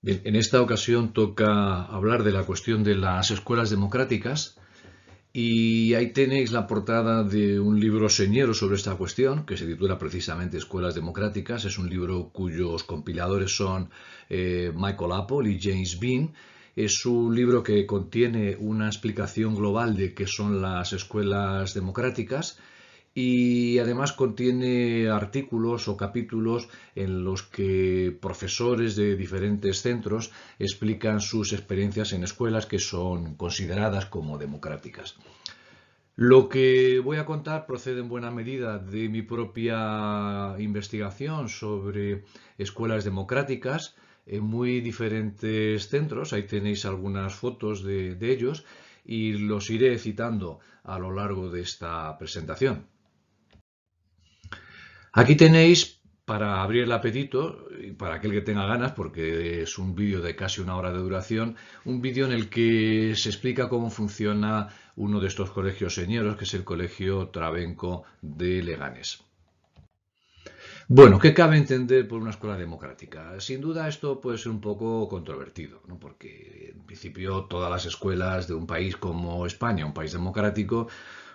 Bien, en esta ocasión toca hablar de la cuestión de las escuelas democráticas y ahí tenéis la portada de un libro señero sobre esta cuestión que se titula precisamente Escuelas Democráticas. Es un libro cuyos compiladores son Michael Apple y James Bean. Es un libro que contiene una explicación global de qué son las escuelas democráticas y además contiene artículos o capítulos en los que profesores de diferentes centros explican sus experiencias en escuelas que son consideradas como democráticas. Lo que voy a contar procede en buena medida de mi propia investigación sobre escuelas democráticas en muy diferentes centros. Ahí tenéis algunas fotos de ellos y los iré citando a lo largo de esta presentación. Aquí tenéis, para abrir el apetito, y para aquel que tenga ganas, porque es un vídeo de casi una hora de duración, un vídeo en el que se explica cómo funciona uno de estos colegios señeros, que es el Colegio Trabenco de Leganés. Bueno, ¿qué cabe entender por una escuela democrática? Sin duda esto puede ser un poco controvertido, ¿no? Porque en principio todas las escuelas de un país como España, un país democrático,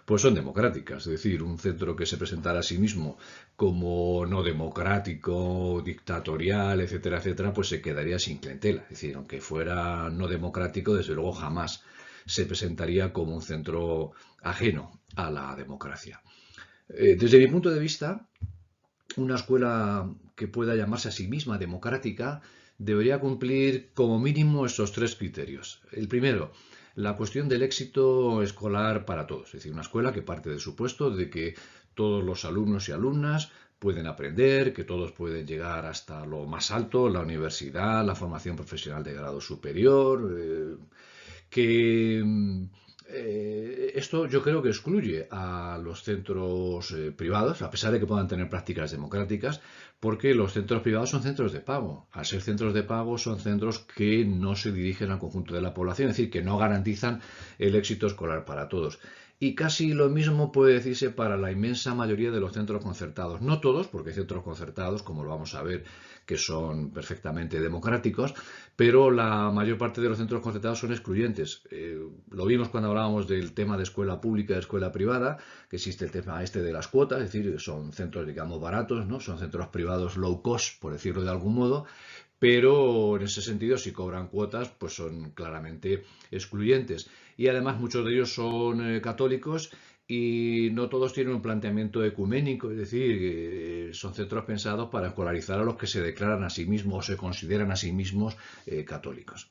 pues son democráticas. Es decir, un centro que se presentara a sí mismo como no democrático, dictatorial, etcétera, etcétera, pues se quedaría sin clientela. Es decir, aunque fuera no democrático, desde luego jamás se presentaría como un centro ajeno a la democracia. Desde mi punto de vista, una escuela que pueda llamarse a sí misma democrática debería cumplir como mínimo estos tres criterios. El primero, la cuestión del éxito escolar para todos, es decir, una escuela que parte del supuesto de que todos los alumnos y alumnas pueden aprender, que todos pueden llegar hasta lo más alto, la universidad, la formación profesional de grado superior, que esto yo creo que excluye a los centros privados, a pesar de que puedan tener prácticas democráticas, porque los centros privados son centros de pago. Al ser centros de pago son centros que no se dirigen al conjunto de la población, es decir, que no garantizan el éxito escolar para todos. Y casi lo mismo puede decirse para la inmensa mayoría de los centros concertados. No todos, porque hay centros concertados, como lo vamos a ver, que son perfectamente democráticos, pero la mayor parte de los centros concertados son excluyentes. Lo vimos cuando hablábamos del tema de escuela pública y escuela privada, que existe el tema este de las cuotas, es decir, son centros, digamos, baratos, ¿no? Son centros privados low cost, por decirlo de algún modo, pero en ese sentido, si cobran cuotas, pues son claramente excluyentes. Y además muchos de ellos son católicos y no todos tienen un planteamiento ecuménico, es decir, son centros pensados para escolarizar a los que se declaran a sí mismos o se consideran a sí mismos católicos.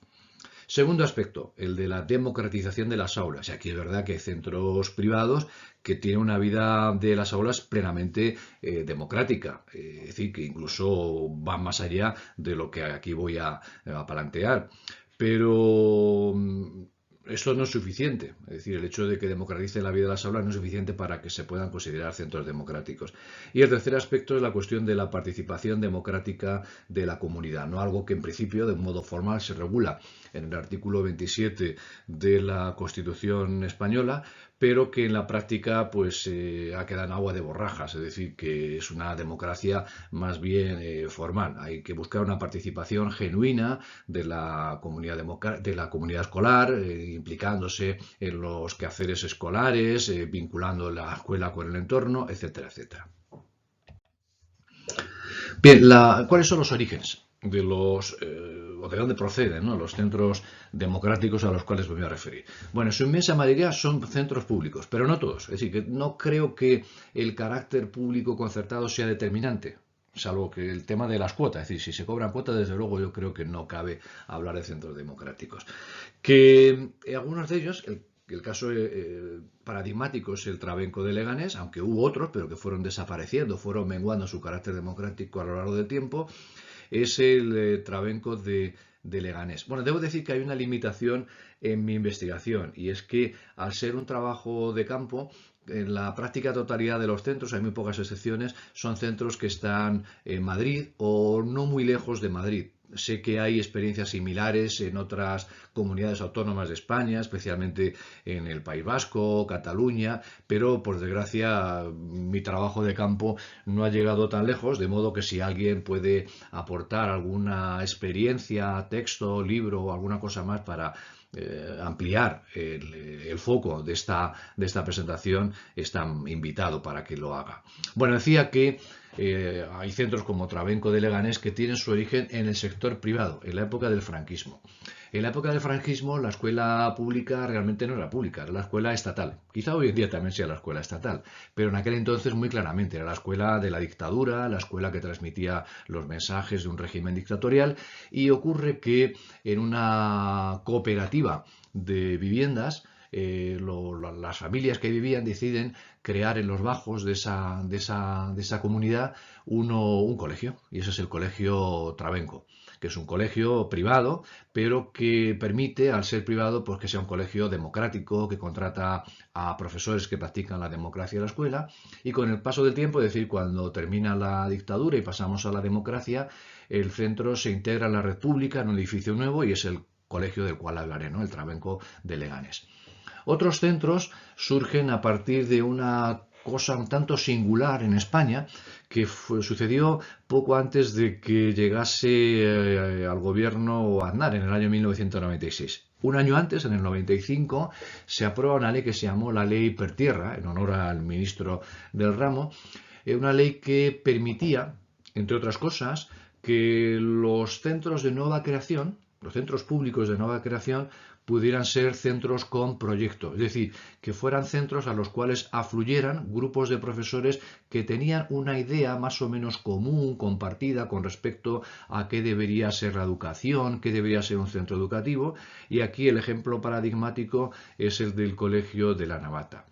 Segundo aspecto, el de la democratización de las aulas. Y aquí es verdad que hay centros privados que tienen una vida de las aulas plenamente democrática. Es decir, que incluso van más allá de lo que aquí voy a plantear. Pero esto no es suficiente. Es decir, el hecho de que democratice la vida de las aulas no es suficiente para que se puedan considerar centros democráticos. Y el tercer aspecto es la cuestión de la participación democrática de la comunidad, no algo que en principio de un modo formal se regula en el artículo 27 de la Constitución española, pero que en la práctica pues ha quedado en agua de borrajas, es decir, que es una democracia más bien formal. Hay que buscar una participación genuina de la comunidad, de la comunidad escolar, implicándose en los quehaceres escolares, vinculando la escuela con el entorno, etcétera, etcétera. Bien, ¿cuáles son los orígenes de los o de dónde proceden, ¿no?, los centros democráticos a los cuales me voy a referir? Bueno, en su inmensa mayoría son centros públicos, pero no todos. Es decir, que no creo que el carácter público concertado sea determinante, salvo que el tema de las cuotas. Es decir, si se cobran cuotas, desde luego yo creo que no cabe hablar de centros democráticos. Que algunos de ellos, el caso paradigmático es el Trabenco de Leganés, aunque hubo otros, pero que fueron desapareciendo, fueron menguando su carácter democrático a lo largo del tiempo, es el Trabenco de Leganés. Bueno, debo decir que hay una limitación en mi investigación, y es que al ser un trabajo de campo, en la práctica totalidad de los centros, hay muy pocas excepciones, son centros que están en Madrid o no muy lejos de Madrid. sé que hay experiencias similares en otras comunidades autónomas de España, especialmente en el País Vasco, Cataluña, pero por desgracia mi trabajo de campo no ha llegado tan lejos, de modo que si alguien puede aportar alguna experiencia, texto, libro o alguna cosa más para ampliar el foco de esta presentación, está invitado para que lo haga. Bueno, decía que hay centros como Trabenco de Leganés que tienen su origen en el sector privado, en la época del franquismo. En la época del franquismo la escuela pública realmente no era pública, era la escuela estatal. Quizá hoy en día también sea la escuela estatal, pero en aquel entonces muy claramente era la escuela de la dictadura, la escuela que transmitía los mensajes de un régimen dictatorial, y ocurre que en una cooperativa de viviendas las familias que vivían deciden crear en los bajos de esa comunidad un colegio, y ese es el Colegio Trabenco, que es un colegio privado, pero que permite, al ser privado, pues que sea un colegio democrático, que contrata a profesores que practican la democracia en la escuela, y con el paso del tiempo, es decir, cuando termina la dictadura y pasamos a la democracia, el centro se integra en la red pública en un edificio nuevo y es el colegio del cual hablaré, ¿no? El Trabenco de Leganés. Otros centros surgen a partir de una cosa un tanto singular en España que sucedió poco antes de que llegase al gobierno Aznar en el año 1996. Un año antes, en el 95, se aprueba una ley que se llamó la Ley Pertierra, en honor al ministro del ramo, una ley que permitía, entre otras cosas, que los centros de nueva creación, los centros públicos de nueva creación, pudieran ser centros con proyecto, es decir, que fueran centros a los cuales afluyeran grupos de profesores que tenían una idea más o menos común, compartida con respecto a qué debería ser la educación, qué debería ser un centro educativo, y aquí el ejemplo paradigmático es el del Colegio de la Navata.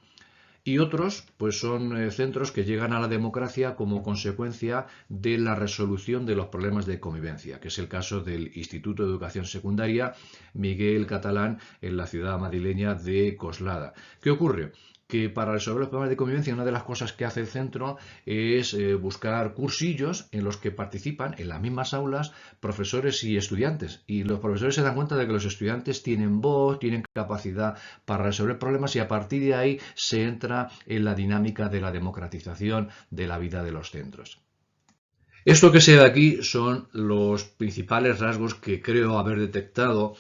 Y otros, pues son centros que llegan a la democracia como consecuencia de la resolución de los problemas de convivencia, que es el caso del Instituto de Educación Secundaria Miguel Catalán en la ciudad madrileña de Coslada. ¿Qué ocurre? Que para resolver los problemas de convivencia una de las cosas que hace el centro es buscar cursillos en los que participan en las mismas aulas profesores y estudiantes. Y los profesores se dan cuenta de que los estudiantes tienen voz, tienen capacidad para resolver problemas y a partir de ahí se entra en la dinámica de la democratización de la vida de los centros. Esto que se ve aquí son los principales rasgos que creo haber detectado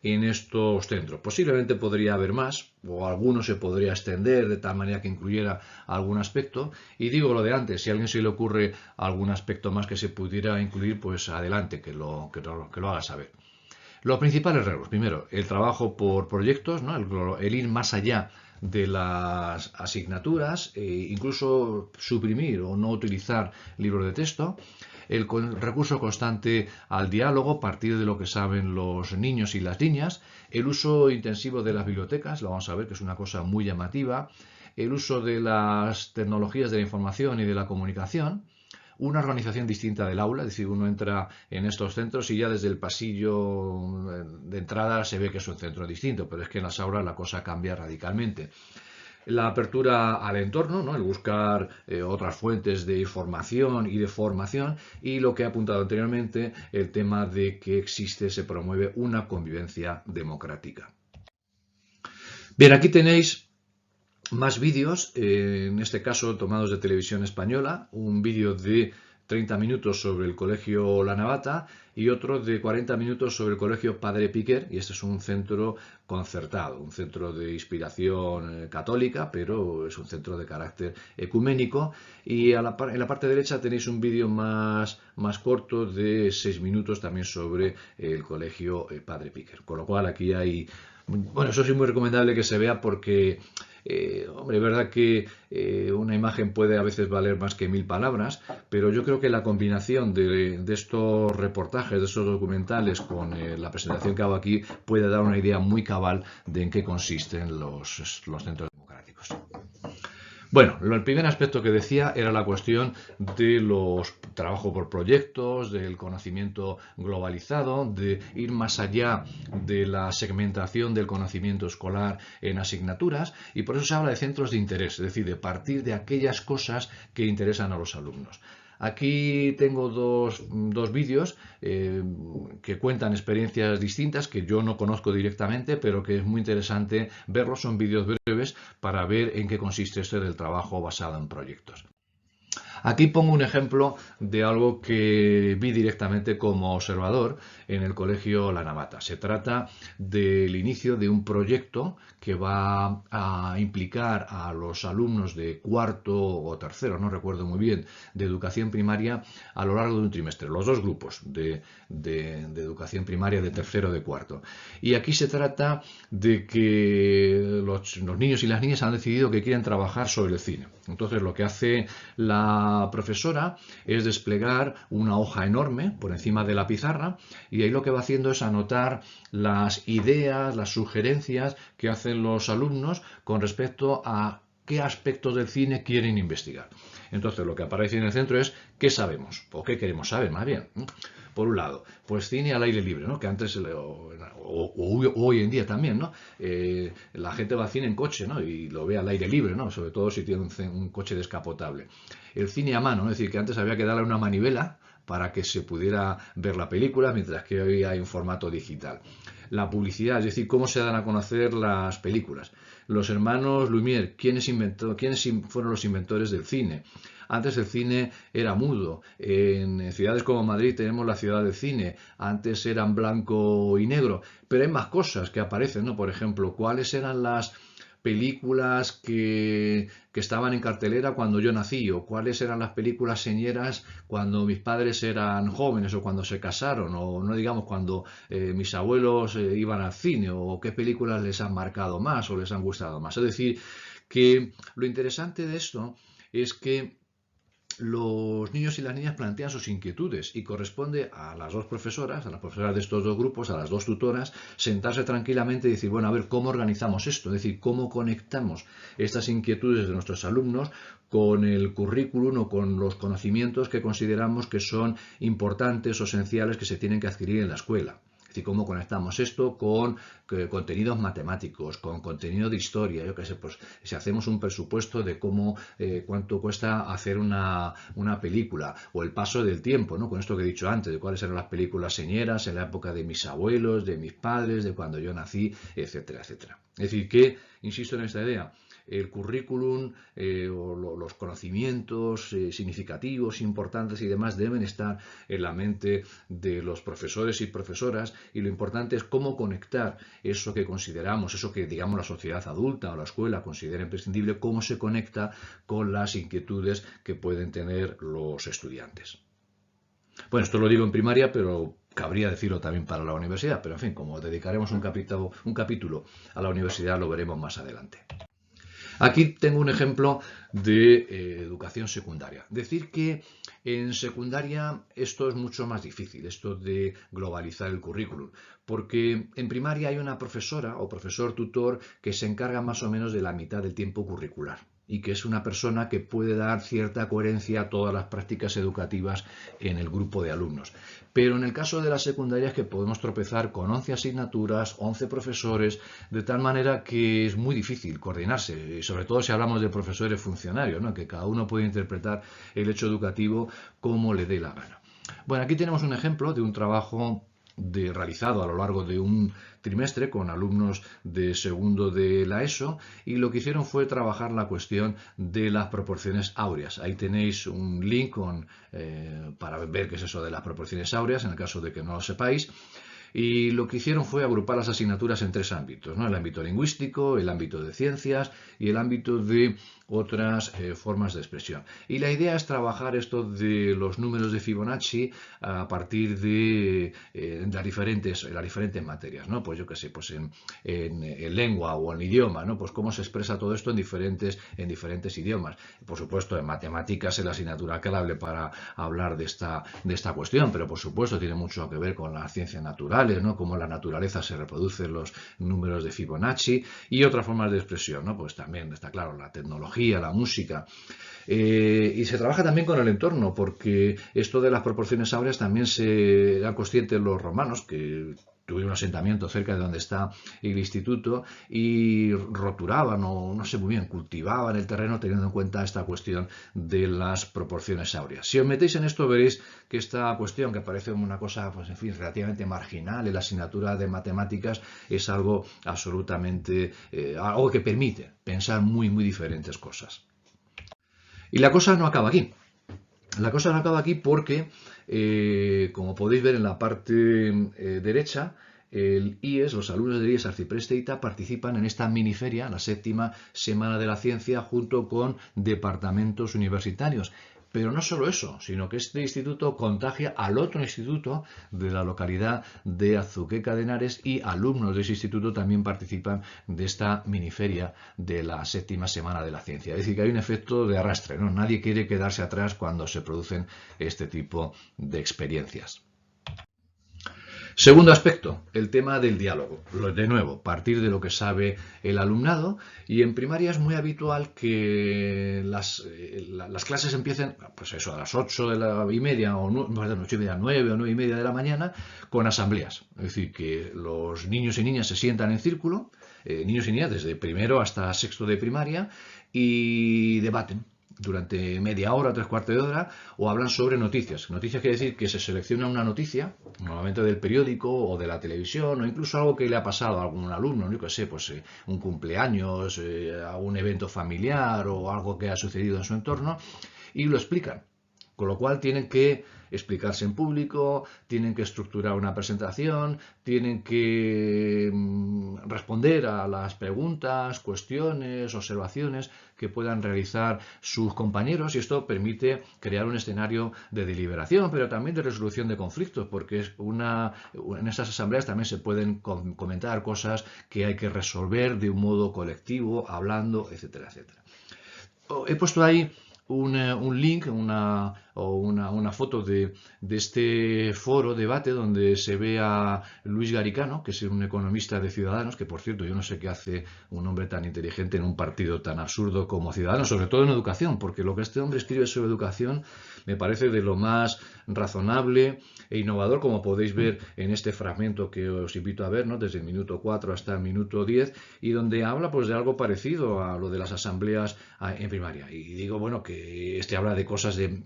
en estos centros. Posiblemente podría haber más, o alguno se podría extender de tal manera que incluyera algún aspecto. Y digo lo de antes, si a alguien se le ocurre algún aspecto más que se pudiera incluir, pues adelante, que lo haga saber. Los principales rasgos. Primero, el trabajo por proyectos, ¿no? El ir más allá de las asignaturas, incluso suprimir o no utilizar libros de texto. El recurso constante al diálogo, partir de lo que saben los niños y las niñas, el uso intensivo de las bibliotecas, lo vamos a ver que es una cosa muy llamativa, el uso de las tecnologías de la información y de la comunicación, una organización distinta del aula, es decir, uno entra en estos centros y ya desde el pasillo de entrada se ve que es un centro distinto, pero es que en las aulas la cosa cambia radicalmente. La apertura al entorno, ¿no? El buscar otras fuentes de información y de formación y lo que he apuntado anteriormente, el tema de que se promueve una convivencia democrática. Bien, aquí tenéis más vídeos, en este caso tomados de Televisión Española, un vídeo de 30 minutos sobre el Colegio La Navata y otro de 40 minutos sobre el Colegio Padre Piquer, y este es un centro concertado, un centro de inspiración católica, pero es un centro de carácter ecuménico, y en la parte derecha tenéis un vídeo más corto de 6 minutos también sobre el Colegio Padre Piquer, con lo cual aquí hay, bueno, eso sí es muy recomendable que se vea porque hombre, es verdad que una imagen puede a veces valer más que 1000 palabras, pero yo creo que la combinación de estos reportajes, de estos documentales con la presentación que hago aquí puede dar una idea muy cabal de en qué consisten los centros democráticos. Bueno, el primer aspecto que decía era la cuestión de los trabajos por proyectos, del conocimiento globalizado, de ir más allá de la segmentación del conocimiento escolar en asignaturas, y por eso se habla de centros de interés, es decir, de partir de aquellas cosas que interesan a los alumnos. Aquí tengo dos vídeos que cuentan experiencias distintas que yo no conozco directamente, pero que es muy interesante verlos. Son vídeos breves para ver en qué consiste esto del trabajo basado en proyectos. Aquí pongo un ejemplo de algo que vi directamente como observador en el colegio La Navata. Se trata del inicio de un proyecto que va a implicar a los alumnos de cuarto o tercero, no recuerdo muy bien, de educación primaria a lo largo de un trimestre, los dos grupos de educación primaria de tercero o de cuarto. Y aquí se trata de que los niños y las niñas han decidido que quieren trabajar sobre el cine. Entonces lo que hace la profesora es desplegar una hoja enorme por encima de la pizarra y ahí lo que va haciendo es anotar las ideas, las sugerencias que hacen los alumnos con respecto a qué aspectos del cine quieren investigar. Entonces lo que aparece en el centro es qué sabemos o qué queremos saber más bien. Por un lado, pues cine al aire libre, ¿no? Que antes, hoy en día también, ¿no? La gente va al cine en coche, ¿no? Y lo ve al aire libre, ¿no? Sobre todo si tiene un coche descapotable. El cine a mano, es decir, que antes había que darle una manivela para que se pudiera ver la película, mientras que hoy hay un formato digital. La publicidad, es decir, cómo se dan a conocer las películas. Los hermanos Lumière, ¿quiénes fueron los inventores del cine? Antes el cine era mudo. En ciudades como Madrid tenemos la ciudad del cine. Antes eran blanco y negro. Pero hay más cosas que aparecen, ¿no? Por ejemplo, ¿cuáles eran las películas que estaban en cartelera cuando yo nací? ¿O cuáles eran las películas señeras cuando mis padres eran jóvenes o cuando se casaron? O no digamos cuando mis abuelos iban al cine. ¿O qué películas les han marcado más o les han gustado más? Es decir, que lo interesante de esto es que los niños y las niñas plantean sus inquietudes y corresponde a las dos profesoras, a las profesoras de estos dos grupos, a las dos tutoras, sentarse tranquilamente y decir, bueno, a ver, ¿cómo organizamos esto? Es decir, ¿cómo conectamos estas inquietudes de nuestros alumnos con el currículum o con los conocimientos que consideramos que son importantes o esenciales que se tienen que adquirir en la escuela? Es decir, cómo conectamos esto con contenidos matemáticos, con contenido de historia, yo qué sé, pues si hacemos un presupuesto de cuánto cuesta hacer una película, o el paso del tiempo, ¿no? Con esto que he dicho antes, de cuáles eran las películas señeras en la época de mis abuelos, de mis padres, de cuando yo nací, etcétera, etcétera. Es decir, que, insisto en esta idea, el currículum o los conocimientos significativos, importantes y demás deben estar en la mente de los profesores y profesoras, y lo importante es cómo conectar eso que consideramos, eso que digamos la sociedad adulta o la escuela considera imprescindible, cómo se conecta con las inquietudes que pueden tener los estudiantes. Bueno, esto lo digo en primaria, pero cabría decirlo también para la universidad, pero en fin, como dedicaremos un capítulo a la universidad, lo veremos más adelante. Aquí tengo un ejemplo de educación secundaria. Decir que en secundaria esto es mucho más difícil, esto de globalizar el currículum, porque en primaria hay una profesora o profesor tutor que se encarga más o menos de la mitad del tiempo curricular y que es una persona que puede dar cierta coherencia a todas las prácticas educativas en el grupo de alumnos. Pero en el caso de la secundaria es que podemos tropezar con 11 asignaturas, 11 profesores, de tal manera que es muy difícil coordinarse, y sobre todo si hablamos de profesores funcionarios, ¿no? Que cada uno puede interpretar el hecho educativo como le dé la gana. Bueno, aquí tenemos un ejemplo de un trabajo realizado a lo largo de un trimestre con alumnos de segundo de la ESO, y lo que hicieron fue trabajar la cuestión de las proporciones áureas. Ahí tenéis un link para ver qué es eso de las proporciones áureas en el caso de que no lo sepáis. Y lo que hicieron fue agrupar las asignaturas en tres ámbitos, ¿no? El ámbito lingüístico, el ámbito de ciencias y el ámbito de otras formas de expresión. Y la idea es trabajar esto de los números de Fibonacci a partir de las diferentes materias, ¿no? Pues yo qué sé, pues en lengua o en idioma, ¿no? Pues cómo se expresa todo esto en diferentes idiomas. Por supuesto, en matemáticas es la asignatura clave para hablar de esta cuestión, pero por supuesto tiene mucho que ver con las ciencias naturales, ¿no? Cómo en la naturaleza se reproducen los números de Fibonacci y otras formas de expresión, ¿no? Pues también está claro la tecnología, la música. Y se trabaja también con el entorno, porque esto de las proporciones áureas también se eran conscientes los romanos, que tuvieron un asentamiento cerca de donde está el instituto y roturaban o no sé muy bien, cultivaban el terreno teniendo en cuenta esta cuestión de las proporciones áureas. Si os metéis en esto veréis que esta cuestión, que parece una cosa, pues en fin, relativamente marginal en la asignatura de matemáticas, es algo absolutamente, algo que permite pensar muy, muy diferentes cosas. Y la cosa no acaba aquí. La cosa no acaba aquí porque, como podéis ver en la parte derecha, el IES, los alumnos del IES Arcipreste ITA participan en esta miniferia, la 7ª Semana de la Ciencia, junto con departamentos universitarios. Pero no solo eso, sino que este instituto contagia al otro instituto de la localidad de Azuqueca de Henares y alumnos de ese instituto también participan de esta miniferia de la 7ª Semana de la Ciencia. Es decir, que hay un efecto de arrastre, ¿no? Nadie quiere quedarse atrás cuando se producen este tipo de experiencias. Segundo aspecto, el tema del diálogo. De nuevo, partir de lo que sabe el alumnado, y en primaria es muy habitual que las clases empiecen, pues eso, a las 8:30 o 8:30, 9 o 9:30 de la mañana, con asambleas. Es decir, que los niños y niñas se sientan en círculo, niños y niñas desde primero hasta sexto de primaria, y debaten durante media hora, 3/4 de hora, o hablan sobre noticias. Noticias quiere decir que se selecciona una noticia, normalmente del periódico o de la televisión, o incluso algo que le ha pasado a algún alumno, yo qué sé, pues un cumpleaños, algún evento familiar o algo que ha sucedido en su entorno, y lo explican. Con lo cual tienen que explicarse en público, tienen que estructurar una presentación, tienen que responder a las preguntas, cuestiones, observaciones que puedan realizar sus compañeros, y esto permite crear un escenario de deliberación, pero también de resolución de conflictos, porque en estas asambleas también se pueden comentar cosas que hay que resolver de un modo colectivo, hablando, etcétera, etcétera. He puesto ahí un link, una foto de este foro, debate, donde se ve a Luis Garicano, que es un economista de Ciudadanos, que por cierto yo no sé qué hace un hombre tan inteligente en un partido tan absurdo como Ciudadanos, sobre todo en educación, porque lo que este hombre escribe sobre educación me parece de lo más razonable e innovador, como podéis ver en este fragmento que os invito a ver, ¿no? Desde el minuto 4 hasta el minuto 10, y donde habla pues de algo parecido a lo de las asambleas en primaria. Y digo, bueno, que habla de cosas de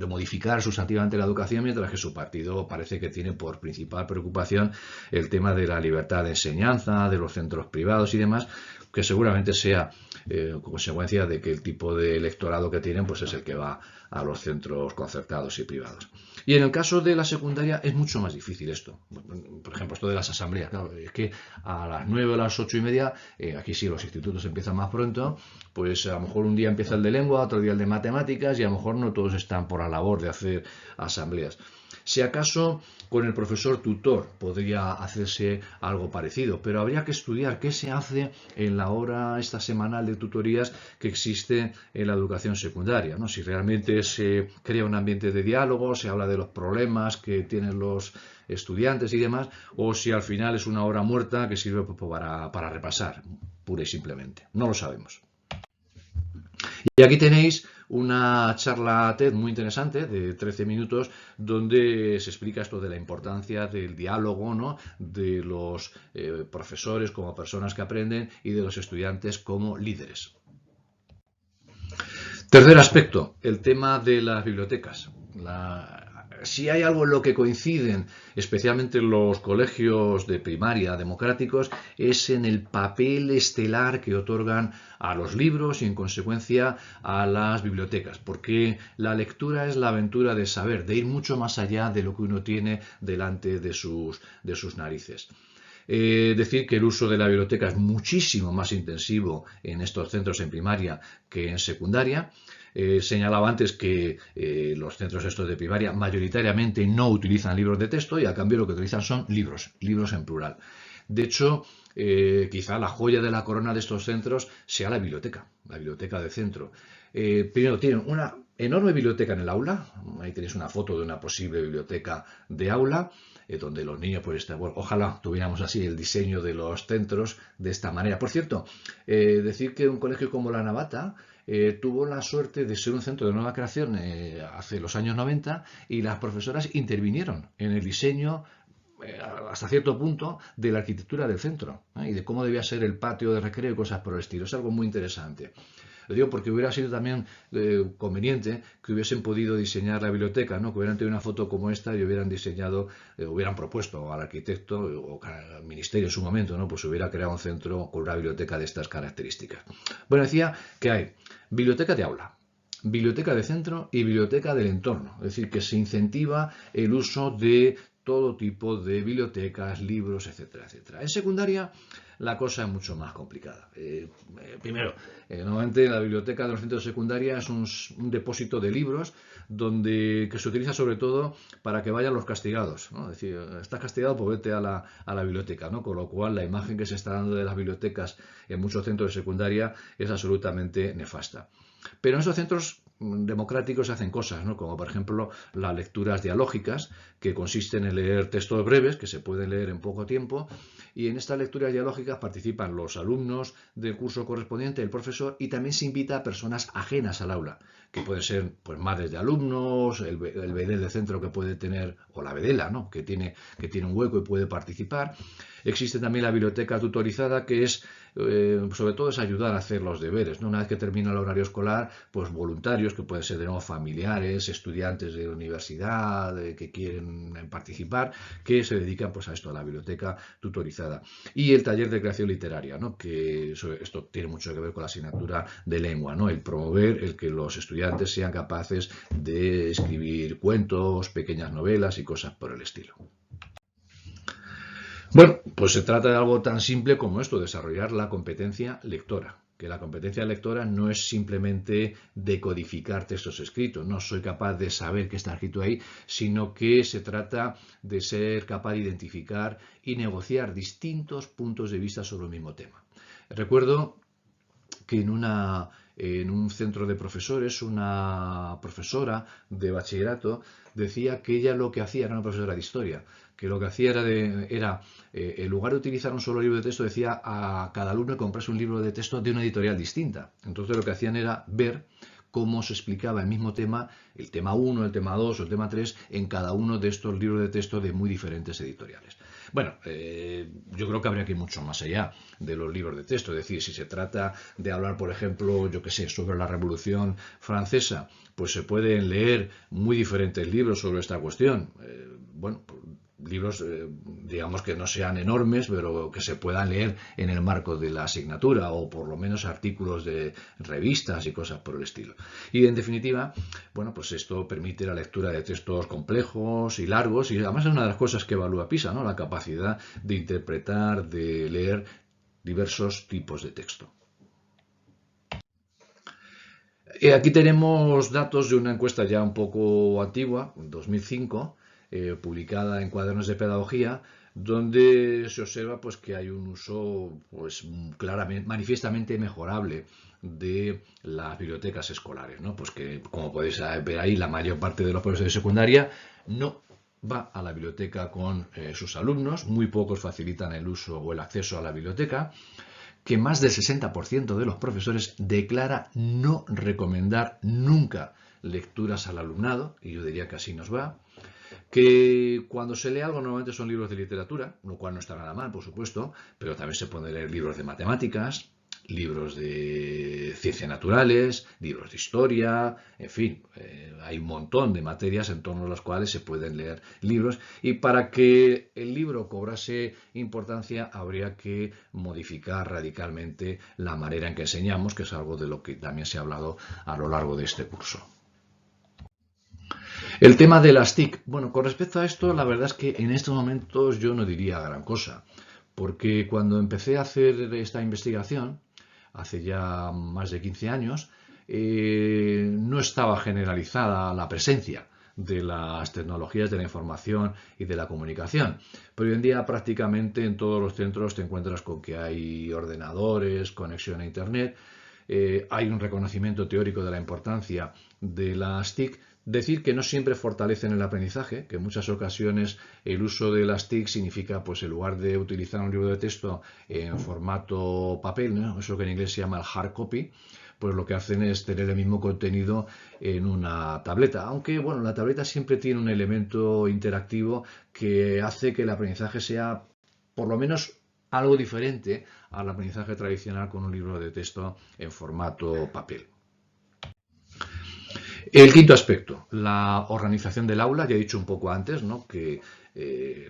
modificar sustantivamente la educación, mientras que su partido parece que tiene por principal preocupación el tema de la libertad de enseñanza, de los centros privados y demás, que seguramente sea consecuencia de que el tipo de electorado que tienen pues es el que va a los centros concertados y privados. Y en el caso de la secundaria es mucho más difícil esto. Por ejemplo, esto de las asambleas. Claro, es que a las 9 o las 8:30, aquí sí los institutos empiezan más pronto, pues a lo mejor un día empieza el de lengua, otro día el de matemáticas, y a lo mejor no todos están por la labor de hacer asambleas. Si acaso con el profesor tutor podría hacerse algo parecido, pero habría que estudiar qué se hace en la hora esta semanal de tutorías que existe en la educación secundaria, ¿no? Si realmente se crea un ambiente de diálogo, se habla de los problemas que tienen los estudiantes y demás, o si al final es una hora muerta que sirve para repasar, pura y simplemente. No lo sabemos. Y aquí tenéis una charla TED muy interesante de 13 minutos donde se explica esto de la importancia del diálogo, ¿no? De los profesores como personas que aprenden y de los estudiantes como líderes. Tercer aspecto, el tema de las bibliotecas. Si hay algo en lo que coinciden, especialmente los colegios de primaria democráticos, es en el papel estelar que otorgan a los libros y, en consecuencia, a las bibliotecas, porque la lectura es la aventura de saber, de ir mucho más allá de lo que uno tiene delante de sus narices. Decir que el uso de la biblioteca es muchísimo más intensivo en estos centros en primaria que en secundaria. Señalaba antes que los centros estos de primaria mayoritariamente no utilizan libros de texto y a cambio lo que utilizan son libros en plural. De hecho, quizá la joya de la corona de estos centros sea la biblioteca de centro. Primero, tienen una enorme biblioteca en el aula. Ahí tenéis una foto de una posible biblioteca de aula, donde los niños, pues, bueno, ojalá tuviéramos así el diseño de los centros de esta manera. Por cierto, decir que un colegio como La Navata tuvo la suerte de ser un centro de nueva creación hace los años 90, y las profesoras intervinieron en el diseño hasta cierto punto de la arquitectura del centro, y de cómo debía ser el patio de recreo y cosas por el estilo. Es algo muy interesante. Lo digo porque hubiera sido también conveniente que hubiesen podido diseñar la biblioteca, ¿no? Que hubieran tenido una foto como esta y hubieran diseñado, hubieran propuesto al arquitecto o al ministerio en su momento, ¿no? Pues hubiera creado un centro con una biblioteca de estas características. Bueno, decía que hay biblioteca de aula, biblioteca de centro y biblioteca del entorno. Es decir, que se incentiva el uso de todo tipo de bibliotecas, libros, etcétera, etcétera. En secundaria la cosa es mucho más complicada. Primero, normalmente la biblioteca de los centros de secundaria es un depósito de libros que se utiliza sobre todo para que vayan los castigados, ¿no? Es decir, estás castigado, pues vete a la biblioteca, ¿no? Con lo cual la imagen que se está dando de las bibliotecas en muchos centros de secundaria es absolutamente nefasta. Pero en esos centros democráticos se hacen cosas, ¿no? Como por ejemplo las lecturas dialógicas, que consisten en leer textos breves que se pueden leer en poco tiempo, y en estas lecturas dialógicas participan los alumnos del curso correspondiente, el profesor, y también se invita a personas ajenas al aula, que pueden ser pues madres de alumnos, el bedel de centro que puede tener, o la bedela, ¿no? que tiene un hueco y puede participar. Existe también la biblioteca tutorizada, que es sobre todo es ayudar a hacer los deberes, ¿no? Una vez que termina el horario escolar, pues voluntarios, que pueden ser de nuevo familiares, estudiantes de universidad que quieren participar, que se dedican pues a esto, a la biblioteca tutorizada. Y el taller de creación literaria, ¿no? Que esto tiene mucho que ver con la asignatura de lengua, ¿no? El promover el que los estudiantes sean capaces de escribir cuentos, pequeñas novelas y cosas por el estilo. Bueno, pues se trata de algo tan simple como esto, desarrollar la competencia lectora. Que la competencia lectora no es simplemente decodificar textos escritos, no soy capaz de saber qué está escrito ahí, sino que se trata de ser capaz de identificar y negociar distintos puntos de vista sobre el mismo tema. Recuerdo que en un centro de profesores, una profesora de bachillerato decía que ella lo que hacía, era una profesora de historia, que lo que hacía era en lugar de utilizar un solo libro de texto, decía a cada alumno comprarse un libro de texto de una editorial distinta. Entonces lo que hacían era ver cómo se explicaba el mismo tema, el tema 1, el tema 2 o el tema 3, en cada uno de estos libros de texto de muy diferentes editoriales. Bueno, yo creo que habría que ir mucho más allá de los libros de texto. Es decir, si se trata de hablar, por ejemplo, yo qué sé, sobre la Revolución Francesa, pues se pueden leer muy diferentes libros sobre esta cuestión. Bueno, libros, digamos que no sean enormes, pero que se puedan leer en el marco de la asignatura, o por lo menos artículos de revistas y cosas por el estilo. Y en definitiva, bueno, pues esto permite la lectura de textos complejos y largos, y además es una de las cosas que evalúa PISA, ¿no? La capacidad de interpretar, de leer diversos tipos de texto. Aquí tenemos datos de una encuesta ya un poco antigua, 2005, publicada en Cuadernos de Pedagogía, donde se observa pues, que hay un uso pues, claramente, manifiestamente mejorable de las bibliotecas escolares, ¿no? Pues que, como podéis ver ahí, la mayor parte de los profesores de secundaria no va a la biblioteca con sus alumnos, muy pocos facilitan el uso o el acceso a la biblioteca, que más del 60% de los profesores declara no recomendar nunca lecturas al alumnado, y yo diría que así nos va, que cuando se lee algo normalmente son libros de literatura, lo cual no está nada mal, por supuesto, pero también se pueden leer libros de matemáticas, libros de ciencias naturales, libros de historia, en fin, hay un montón de materias en torno a las cuales se pueden leer libros, y para que el libro cobrase importancia habría que modificar radicalmente la manera en que enseñamos, que es algo de lo que también se ha hablado a lo largo de este curso. El tema de las TIC. Bueno, con respecto a esto, la verdad es que en estos momentos yo no diría gran cosa, porque cuando empecé a hacer esta investigación, hace ya más de 15 años, no estaba generalizada la presencia de las tecnologías de la información y de la comunicación. Pero hoy en día prácticamente en todos los centros te encuentras con que hay ordenadores, conexión a Internet, hay un reconocimiento teórico de la importancia de las TIC. Decir que no siempre fortalecen el aprendizaje, que en muchas ocasiones el uso de las TIC significa, pues en lugar de utilizar un libro de texto en formato papel, ¿no? Eso que en inglés se llama el hard copy, pues lo que hacen es tener el mismo contenido en una tableta. Aunque, bueno, la tableta siempre tiene un elemento interactivo que hace que el aprendizaje sea, por lo menos, algo diferente al aprendizaje tradicional con un libro de texto en formato papel. El quinto aspecto, la organización del aula. Ya he dicho un poco antes, ¿no?, que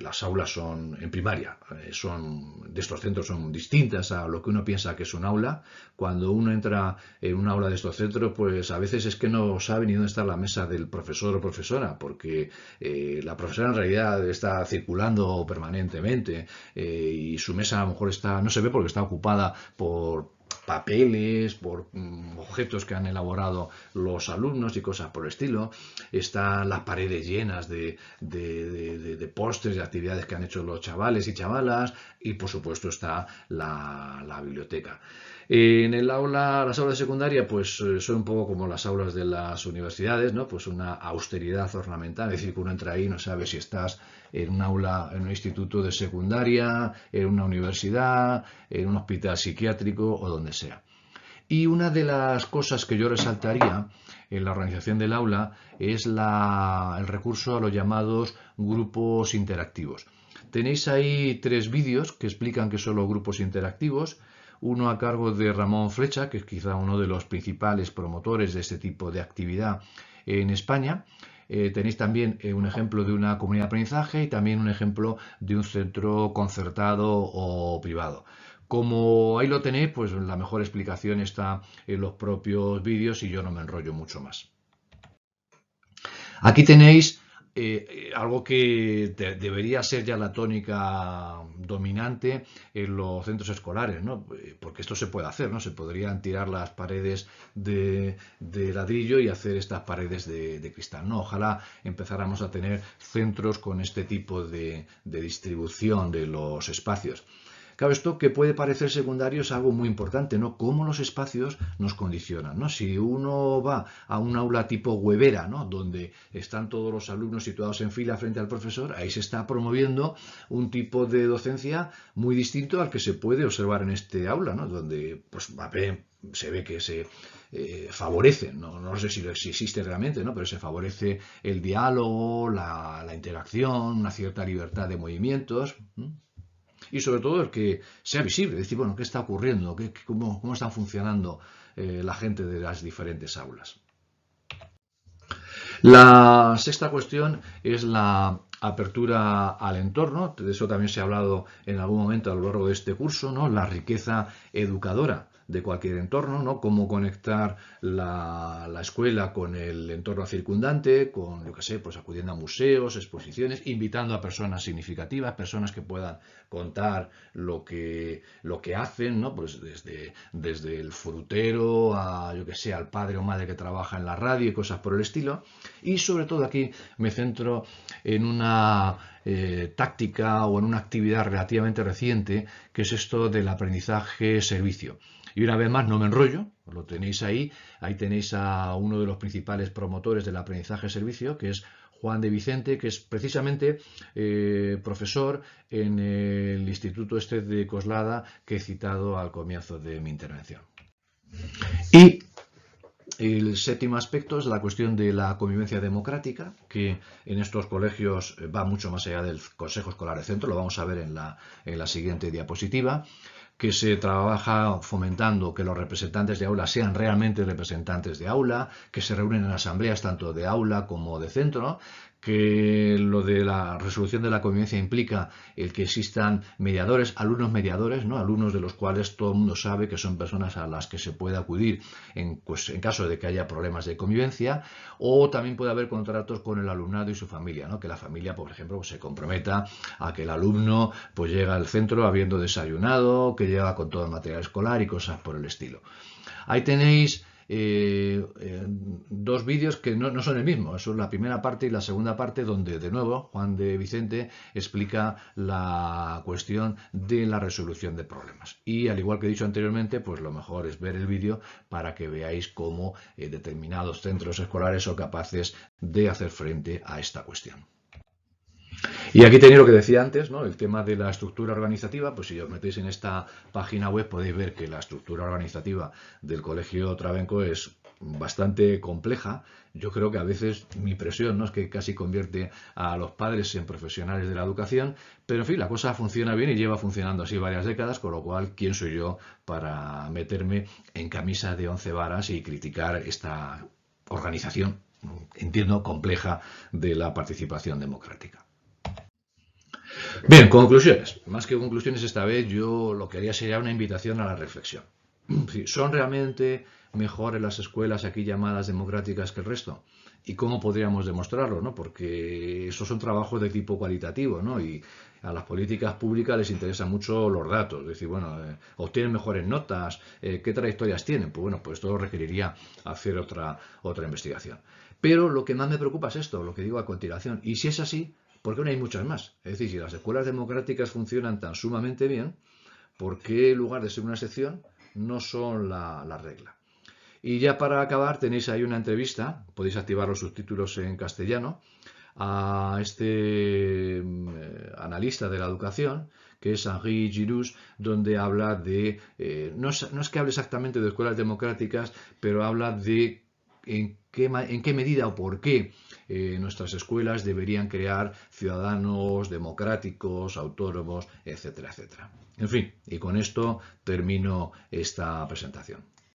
las aulas son, en primaria, de estos centros son distintas a lo que uno piensa que es un aula. Cuando uno entra en un aula de estos centros, pues a veces es que no sabe ni dónde está la mesa del profesor o profesora, porque la profesora en realidad está circulando permanentemente y su mesa a lo mejor no se ve porque está ocupada por papeles, por objetos que han elaborado los alumnos y cosas por el estilo. Están las paredes llenas de pósters, de actividades que han hecho los chavales y chavalas, y por supuesto está la biblioteca. En el aula, las aulas de secundaria, pues son un poco como las aulas de las universidades, ¿no? Pues una austeridad ornamental, es decir, que uno entra ahí y no sabe si estás en un aula, en un instituto de secundaria, en una universidad, en un hospital psiquiátrico o donde sea. Y una de las cosas que yo resaltaría en la organización del aula es el recurso a los llamados grupos interactivos. Tenéis ahí 3 vídeos que explican qué son los grupos interactivos. Uno a cargo de Ramón Flecha, que es quizá uno de los principales promotores de este tipo de actividad en España. Tenéis también un ejemplo de una comunidad de aprendizaje y también un ejemplo de un centro concertado o privado. Como ahí lo tenéis, pues la mejor explicación está en los propios vídeos y yo no me enrollo mucho más. Aquí tenéis algo que debería ser ya la tónica dominante en los centros escolares, ¿no? Porque esto se puede hacer, ¿no? Se podrían tirar las paredes de ladrillo y hacer estas paredes de cristal, ¿no? Ojalá empezáramos a tener centros con este tipo de distribución de los espacios. Claro, esto que puede parecer secundario es algo muy importante, ¿no? Cómo los espacios nos condicionan, ¿no? Si uno va a un aula tipo huevera, ¿no?, donde están todos los alumnos situados en fila frente al profesor, ahí se está promoviendo un tipo de docencia muy distinto al que se puede observar en este aula, ¿no?, donde pues se ve que se favorece, no sé si existe realmente, ¿no?, pero se favorece el diálogo, la interacción, una cierta libertad de movimientos. Y sobre todo el que sea visible, decir, bueno, ¿qué está ocurriendo? ¿Cómo están funcionando la gente de las diferentes aulas? La sexta cuestión es la apertura al entorno. De eso también se ha hablado en algún momento a lo largo de este curso, ¿no? La riqueza educadora de cualquier entorno, ¿no? Cómo conectar la escuela con el entorno circundante, con, yo qué sé, pues acudiendo a museos, exposiciones, invitando a personas significativas, personas que puedan contar lo que hacen, ¿no? Pues desde el frutero a, yo qué sé, al padre o madre que trabaja en la radio y cosas por el estilo. Y sobre todo aquí me centro en una táctica o en una actividad relativamente reciente, que es esto del aprendizaje-servicio. Y una vez más, no me enrollo, lo tenéis ahí tenéis a uno de los principales promotores del aprendizaje-servicio, que es Juan de Vicente, que es precisamente profesor en el Instituto de Coslada que he citado al comienzo de mi intervención. Y el séptimo aspecto es la cuestión de la convivencia democrática, que en estos colegios va mucho más allá del Consejo Escolar de Centro, lo vamos a ver en la siguiente diapositiva, que se trabaja fomentando que los representantes de aula sean realmente representantes de aula, que se reúnen en asambleas tanto de aula como de centro, que lo de la resolución de la convivencia implica el que existan mediadores, ¿no? Alumnos de los cuales todo el mundo sabe que son personas a las que se puede acudir en caso de que haya problemas de convivencia, o también puede haber contratos con el alumnado y su familia, ¿no? Que la familia, por ejemplo, se comprometa a que el alumno pues llega al centro habiendo desayunado, que llega con todo el material escolar y cosas por el estilo. Ahí tenéis 2 vídeos que no son el mismo, eso es la primera parte y la segunda parte, donde de nuevo Juan de Vicente explica la cuestión de la resolución de problemas. Y al igual que he dicho anteriormente, pues lo mejor es ver el vídeo para que veáis cómo determinados centros escolares son capaces de hacer frente a esta cuestión. Y aquí tenía lo que decía antes, ¿no? El tema de la estructura organizativa. Pues si os metéis en esta página web podéis ver que la estructura organizativa del Colegio Trabenco es bastante compleja. Yo creo que a veces mi presión, ¿no?, es que casi convierte a los padres en profesionales de la educación, pero en fin, la cosa funciona bien y lleva funcionando así varias décadas, con lo cual, ¿quién soy yo para meterme en camisa de 11 varas y criticar esta organización, entiendo, compleja de la participación democrática? Bien, conclusiones. Más que conclusiones esta vez, yo lo que haría sería una invitación a la reflexión. Sí, ¿son realmente mejores las escuelas aquí llamadas democráticas que el resto? ¿Y cómo podríamos demostrarlo, no? Porque esos son trabajos de tipo cualitativo, ¿no? Y a las políticas públicas les interesan mucho los datos. Es decir, bueno, obtienen mejores notas, ¿qué trayectorias tienen? Pues bueno, pues esto requeriría hacer otra investigación. Pero lo que más me preocupa es esto, lo que digo a continuación. Y si es así, ¿por qué no hay muchas más? Es decir, si las escuelas democráticas funcionan tan sumamente bien, ¿por qué en lugar de ser una excepción no son la regla? Y ya para acabar tenéis ahí una entrevista, podéis activar los subtítulos en castellano, a este analista de la educación, que es Henri Giroux, donde habla de, no es que hable exactamente de escuelas democráticas, pero habla de en qué medida o por qué nuestras escuelas deberían crear ciudadanos democráticos, autónomos, etcétera, etcétera. En fin, y con esto termino esta presentación.